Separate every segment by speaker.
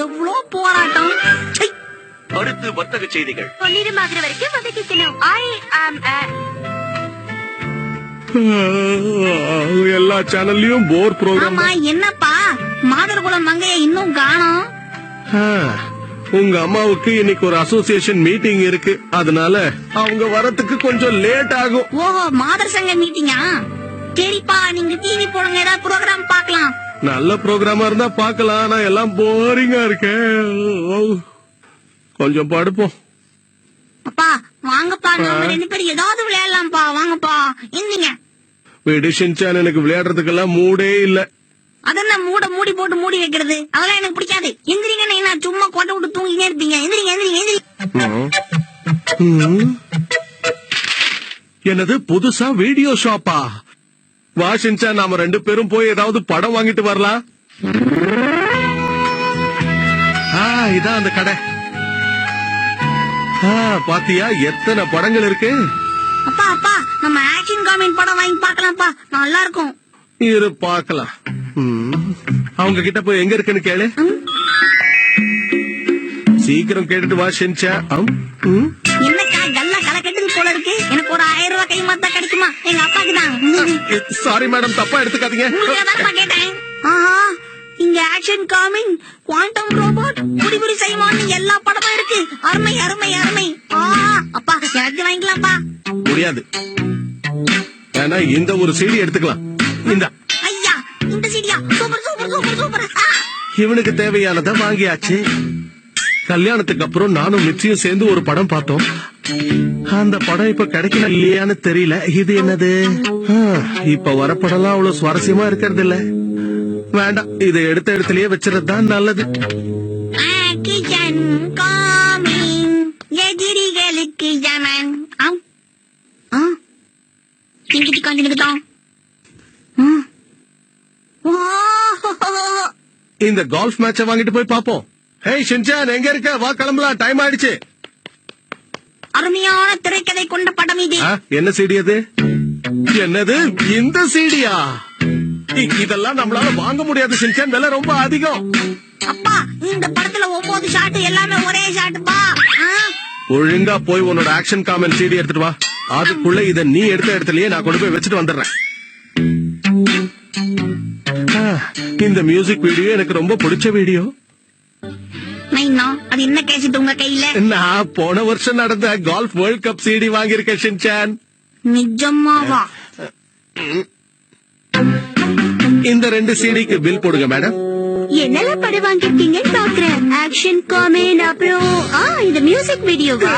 Speaker 1: எவ்வளவு போராட்டம்.
Speaker 2: அடுத்து வர்த்தக செய்திகள்.
Speaker 3: பொன்னிறமாகிற வரைக்கும் வதக்கிக்கணும்.
Speaker 4: எல்லா சேனல்லயும் போர் ப்ரோக்ராம்.
Speaker 1: ஆமா, என்னப்பா மாதர்குலம் மங்கைய இன்னும் காணோம்?
Speaker 4: உங்க அம்மாவுக்கு இன்னைக்கு ஒரு அசோசியேஷன் மீட்டிங் இருக்கு, அதனால அவங்க வரத்துக்கு கொஞ்சம் லேட் ஆகும்.
Speaker 1: ஓஹோ, மாதர் சங்க மீட்டிங்கா? சரிப்பா, நீங்க டிவி போடுங்க, ஏதாவது ப்ரோக்ராம் பாக்கலாம்.
Speaker 4: நல்ல ப்ரோக்ராமா இருந்தா பாக்கலாம், ஆனா எல்லாம் போரிங்கா இருக்கு. கொஞ்சம் படுப்போம்.
Speaker 1: அப்பா வாங்கப்பா, நாம 2 பேரும் ஏதாவது விளையாடலாம்ப்பா, வாங்கப்பா. எந்திங்க.
Speaker 4: விடு ஷின்சான், எனக்கு விளையாடுறதுக்கெல்லாம் மூடே இல்ல.
Speaker 1: அதென்ன மூடி போட்டு மூடி வைக்கிறது, அதெல்லாம் எனக்கு பிடிக்காது. எந்திரிங்க, நான் சும்மா கொட்டை விட்டு தூங்கினே இருப்பீங்க. எந்திரிங்க எந்திரிங்க எந்திரிங்க.
Speaker 4: என்னது புதுசா வீடியோ ஷாப்பா? வா ஷின்சான், நாம 2 பேரும் போய் ஏதாவது படம் வாங்கிட்டு வரலாம். இதான் அந்த கடை. பாத்தியா எத்தனை படங்கள் இருக்கு.
Speaker 1: அப்பா அப்பா, நம்ம ஆக்ஷன் காமெடி படம் வாங்கி பாக்கலாம்ப்பா, நல்லா இருக்கும்.
Speaker 4: இரு பாக்கலாம். அவங்க கிட்ட போய் எங்க இருக்குன்னு கேளு. சீக்கிரம் கேட்டுட்டு வா ஷின்சான்.
Speaker 1: என்னக்கா கல்லா களை கட்டுது போல இருக்கு. எனக்கு ஒரு 1000 ரூபாய் கை மாத்தா கிடைக்குமா? எங்க அப்பாக்கு தான்.
Speaker 4: சாரி மேடம், தப்பா எடுத்துக்காதீங்க.
Speaker 1: கேட்டேன். ஆஹா, இங்க ஆக்ஷன் காமிங், குவாண்டம் ரோபோட், புடி செய்வான், எல்லா படமும் இருக்கு. அருமை அருமை அருமை. அப்பா எனக்கு வாங்கிக்கலாம்ப்பா.
Speaker 4: முடியாது, ஏன்னா இந்த ஒரு சீடி எடுத்துக்கலாம். இந்த
Speaker 1: ஐயா, இந்த சீடியா? Super super super super.
Speaker 4: இவனுக்கு தேவையானதை வாங்கியாச்சு. கல்யாணத்துக்கு அப்புறம் நானும் மிச்சியும் சேர்ந்து ஒரு படம் பார்த்தோம். அந்த படம் இப்ப கிடைக்கல இல்லையான்னு தெரியல. இது என்னது? இப்ப வர படம்லாம் அவ்வளவு சுவாரஸ்யமா இருக்கிறது இல்ல. வேண்டாம், இதை எடுத்த இடத்துலயே வச்சுறதுதான் நல்லது.
Speaker 1: ஆக்ஷன் காமிங், எதிரிகளுக்கு ஜமன். திங்கிட்டு காண்டினுக்குதான்.
Speaker 4: இந்த கால்ஃப் மேட்ச வாங்கிட்டு போய் பாப்போம். ஹேய் ஷின்சான், எங்க இருக்க? வா கிளம்பலாம், டைம் ஆயிடுச்சு.
Speaker 1: அருமையான திரைக்கதை கொண்ட படம் இது.
Speaker 4: என்ன சீடி அது? என்னது இந்த சீடியா? இதெல்லாம் நம்மளால வாங்க முடியாது ஷின்சான், விலை ரொம்ப அதிகம்.
Speaker 1: அப்பா, இந்த படத்துல 9 ஷாட் எல்லாமே ஒரே ஷாட்பா.
Speaker 4: ஒழுங்கா போய் உன்னோட ஆக்ஷன் காமெடி சீடி எடுத்துட்டு வா. அதுக்குள்ள இத நீ எடுத்த இடத்துலயே நான் கொண்டு போய் வச்சுட்டு வந்துடுறேன். இந்த மியூசிக் வீடியோ எனக்கு ரொம்ப பிடிச்ச வீடியோ.
Speaker 1: அது என்ன கேசிட்டு உங்க கையில?
Speaker 4: நான் போன வருஷம் நடந்த கால்ஃப் வேர்ல்ட் கப் சீடி வாங்கியிருக்கேன் ஷின்சான்.
Speaker 1: நிஜமாவா?
Speaker 4: இந்த 2 சீடிக்கு பில் போடுங்க மேடம்.
Speaker 3: என்னெல்லாம் படம் வாங்கிருக்கீங்கன்னு பாக்குறேன். ஆக்ஷன் காமெடி, அப்புறம் இந்த மியூசிக் வீடியோவா?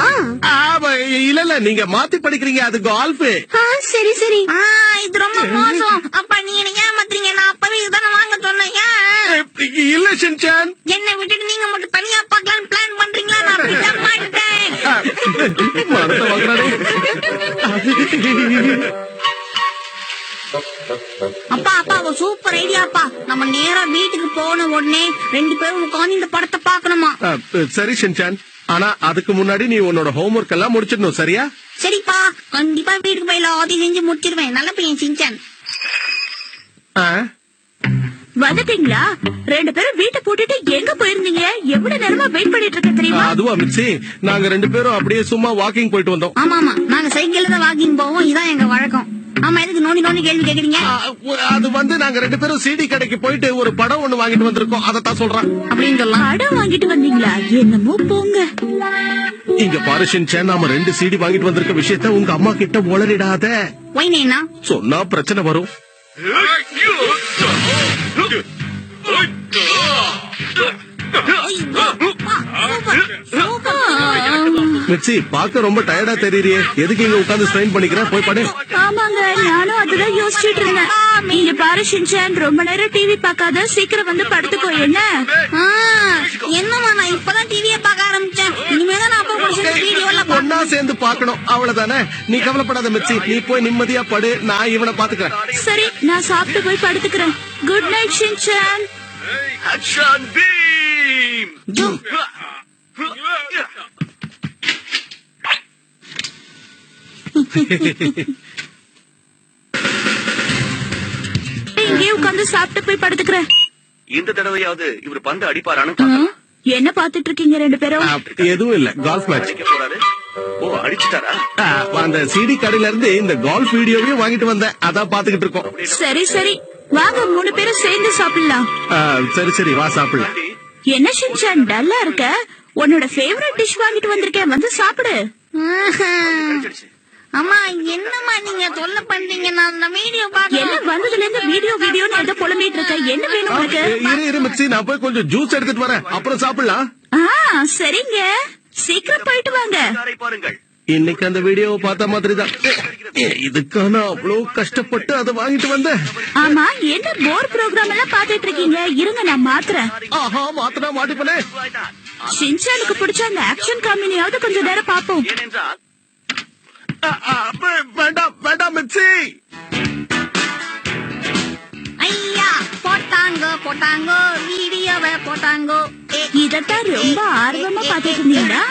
Speaker 4: இல்ல, நீங்க மாத்தி படிக்கிறீங்க, அது கால்ஃப்.
Speaker 3: சரி சரி.
Speaker 1: இது ரொம்ப மோசம். அப்பா நீ என்ன ஏமாத்துறீங்க? நான் அப்பவே இதுதானே வாங்க சொன்னேன்.
Speaker 4: இல்ல ஷின்சான்,
Speaker 1: என்ன விட்டுட்டு நீங்க மட்டும் தனியா பாக்கலாம்னு பிளான் பண்றீங்களா? நான் அப்படி தர மாட்டேன்.
Speaker 4: மனச வாங்குறானே.
Speaker 1: அப்பா அப்பா, சூப்பர் ஐடியாப்பா. நம்ம நேரா வீட்டுக்கு போன உடனே 2 பேரும் உட்கார்ந்து இந்த படத்தை பாக்கணுமா?
Speaker 4: சரி ஷின்சான், ஆனா அதுக்கு முன்னாடி நீ உன்னோட ஹோம்வொர்க் எல்லாம் முடிச்சிடணும், சரியா?
Speaker 1: சரிப்பா, கண்டிப்பா வீட்டுக்கு போய் எல்லாத்தையும் செஞ்சு முடிச்சிருவேன். நல்ல பையன் ஷின்சான்.
Speaker 3: வந்துட்டீங்களா? 2 பேரும் வீட்டை போட்டுட்டு எங்க போயிருந்தீங்க? எவ்வளவு நேரமா வெயிட் பண்ணிட்டு இருக்க தெரியுமா?
Speaker 4: அதுவா மிச்சி, நாங்க 2 பேரும் அப்படியே சும்மா வாக்கிங் போயிட்டு வந்தோம்.
Speaker 1: ஆமா ஆமா, நாங்க சைக்கிள்ல தான் வாக்கிங் போவோம். இதான் எங்க வழக்கம். ஆமா, எதுக்கு நோண்டி கேள்வி கேக்குறீங்க?
Speaker 4: அது வந்து நாங்க 2 பேரும் சிடி கடைக்கு போயிட்டு ஒரு படம் ஒண்ணு வாங்கிட்டு வந்திருக்கோம், அதத்தான் சொல்றேன்.
Speaker 1: அப்படின்னு சொல்லலாம்.
Speaker 3: படம் வாங்கிட்டு வந்தீங்களா? என்னமோ போங்க.
Speaker 4: இங்க பாரு ஷின்சான், நாம 2 சிடி வாங்கிட்டு வந்திருக்க விஷயத்த உங்க அம்மா கிட்ட உளறிடாத.
Speaker 1: வைனேனா
Speaker 4: சொன்னா பிரச்சனை வரும். மிச்சி, பாக்க ரொம்ப டயர்டா தெரியறியே, எதுக்கு இங்க உட்கார்ந்து ஸ்ட்ரெயின் பண்ணிக்கிறேன்? போய் படு.
Speaker 3: ஆமாங்க, நானும் அதுதான் யோசிச்சுட்டு இருந்தேன். நீங்க பாரு ஷின்சான், ரொம்ப நேரம் டிவி பாக்காத, சீக்கிரம் வந்து படுத்துக்கோ. என்ன
Speaker 1: என்னமா, நான் இப்பதான் டிவியை பார்க்க ஆரம்பிச்சேன். இனிமேதான் நான்
Speaker 4: ஒன்னா சேர்ந்து பாக்கணும், அவ்வளவுதானே. நீ கவலைப்படாத மிச்சி, நீ போய் நிம்மதியா படு, நான் இவனை பாத்துக்கிறேன்.
Speaker 3: சரி, நான் சாப்பிட்டு போய் படுத்துக்கிறேன். Good night Shinchan.
Speaker 2: Action Bheem.
Speaker 3: இங்கே உட்கார்ந்து சாப்பிட்டு போய் படுத்துக்கிறேன்.
Speaker 2: இந்த தடவையாவது இவர் பந்து அடிப்பாரான்னு பார்க்கலாம்.
Speaker 3: என்ன பாத்துட்டு இருக்கீங்க ரெண்டு பேரும்?
Speaker 4: எதுவும் இல்ல, கால்ஃப் மேட்ச்.
Speaker 2: அடிக்க போறாரு. ஓ, அடிச்சிட்டாரா?
Speaker 4: அந்த சிடி கடையில இருந்து இந்த கால்ஃப் வீடியோவையும் வாங்கிட்டு வந்தேன், அதான் பாத்துக்கிட்டு இருக்கோம்.
Speaker 3: சரி சரி, வாங்க 3 பேரும் சேர்ந்து சாப்பிடலாம்.
Speaker 4: சரி சரி, வா சாப்பிடலாம்.
Speaker 3: என்ன ஷின்சான் டல்லா இருக்க? உன்னோட ஃபேவரட் டிஷ் வாங்கிட்டு வந்திருக்கேன், வந்து சாப்பிடு.
Speaker 1: அம்மா என்னம்மா நீங்க சொல்ல பண்றீங்க? நான் அந்த வீடியோ பாக்க
Speaker 3: என்ன வந்ததுல இருந்து வீடியோன்னு ஏதோ புலம்பிட்டு இருக்க? என்ன வேணும் உனக்கு?
Speaker 4: இரு மிச்சி, நான் போய் கொஞ்சம் ஜூஸ் எடுத்துட்டு வரேன், அப்புறம் சாப்பிடலாம்.
Speaker 3: சரிங்க, சீக்கிரம் போயிட்டு வாங்க.
Speaker 2: காரை பாருங்கள்.
Speaker 4: இன்னைக்கு அந்த வீடியோவை பார்த்த மாதிரி தான். இதுக்கான அவ்வளவு கஷ்டப்பட்டு அதை வாங்கிட்டு வந்தேன்.
Speaker 3: ஆமா, என்ன போர் ப்ரோக்ராம் எல்லாம் பாத்துட்டு இருக்கீங்க? இருங்க நான் மாத்துறேன்.
Speaker 4: ஆஹா, மாத்தினா மாட்டிப்பனே.
Speaker 3: ஷின்சானுக்கு பிடிச்ச அந்த ஆக்ஷன் காமெடியாவது கொஞ்ச நேரம் பாப்போம்.
Speaker 2: ஏனென்றால்
Speaker 4: வேண்டாம் வேண்டாம் மிச்சி.
Speaker 1: ஐயா போட்டாங்கோ வீடியோவை போட்டாங்கோ.
Speaker 3: இதத்தான் ரொம்ப ஆர்வமா பாத்துட்டு இருந்தீங்களா?